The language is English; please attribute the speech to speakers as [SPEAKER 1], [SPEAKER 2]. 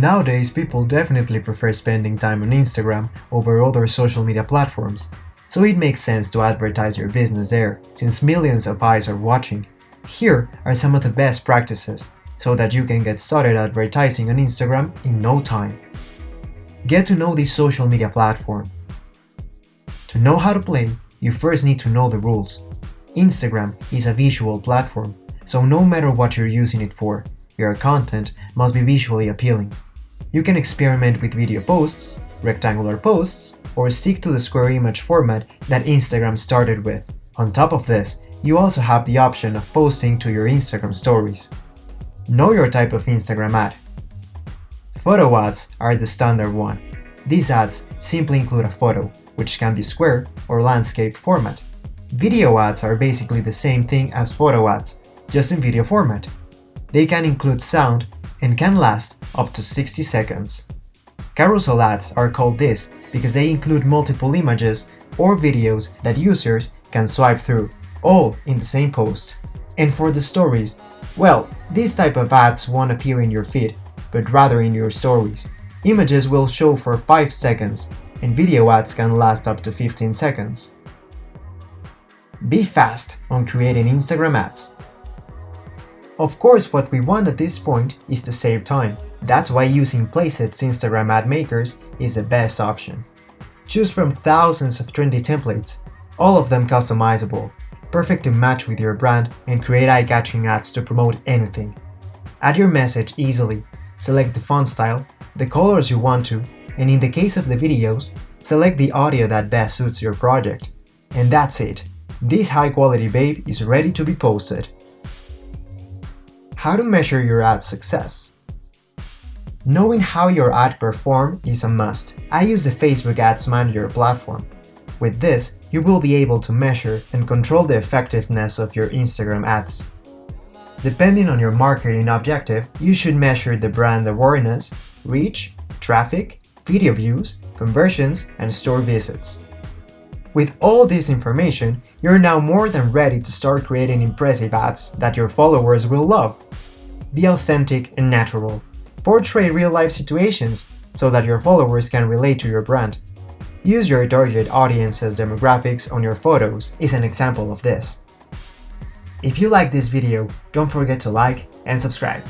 [SPEAKER 1] Nowadays, people definitely prefer spending time on Instagram over other social media platforms, so it makes sense to advertise your business there since millions of eyes are watching. Here are some of the best practices so that you can get started advertising on Instagram in no time. Get to know this social media platform. To know how to play, you first need to know the rules. Instagram is a visual platform, so no matter what you're using it for, your content must be visually appealing. You can experiment with video posts, rectangular posts, or stick to the square image format that Instagram started with. On top of this, you also have the option of posting to your Instagram stories. Know your type of Instagram ad. Photo ads are the standard one. These ads simply include a photo, which can be square or landscape format. Video ads are basically the same thing as photo ads, just in video format. They can include sound and can last up to 60 seconds. Carousel ads are called this because they include multiple images or videos that users can swipe through, all in the same post. And for the stories, well, these type of ads won't appear in your feed, but rather in your stories. Images will show for 5 seconds, and video ads can last up to 15 seconds. Be fast on creating Instagram ads. Of course, what we want at this point is to save time. That's why using Placeit's Instagram ad makers is the best option. Choose from thousands of trendy templates, all of them customizable, perfect to match with your brand and create eye-catching ads to promote anything. Add your message easily, select the font style, the colors you want to, and in the case of the videos, select the audio that best suits your project. And that's it. This high-quality babe is ready to be posted. How to measure your ad's success. Knowing how your ad performed is a must. I use the Facebook Ads Manager platform. With this, you will be able to measure and control the effectiveness of your Instagram ads. Depending on your marketing objective, you should measure the brand awareness, reach, traffic, video views, conversions, and store visits. With all this information, you're now more than ready to start creating impressive ads that your followers will love. Be authentic and natural. Portray real-life situations so that your followers can relate to your brand. Use your target audience's demographics on your photos is an example of this. If you like this video, don't forget to like and subscribe.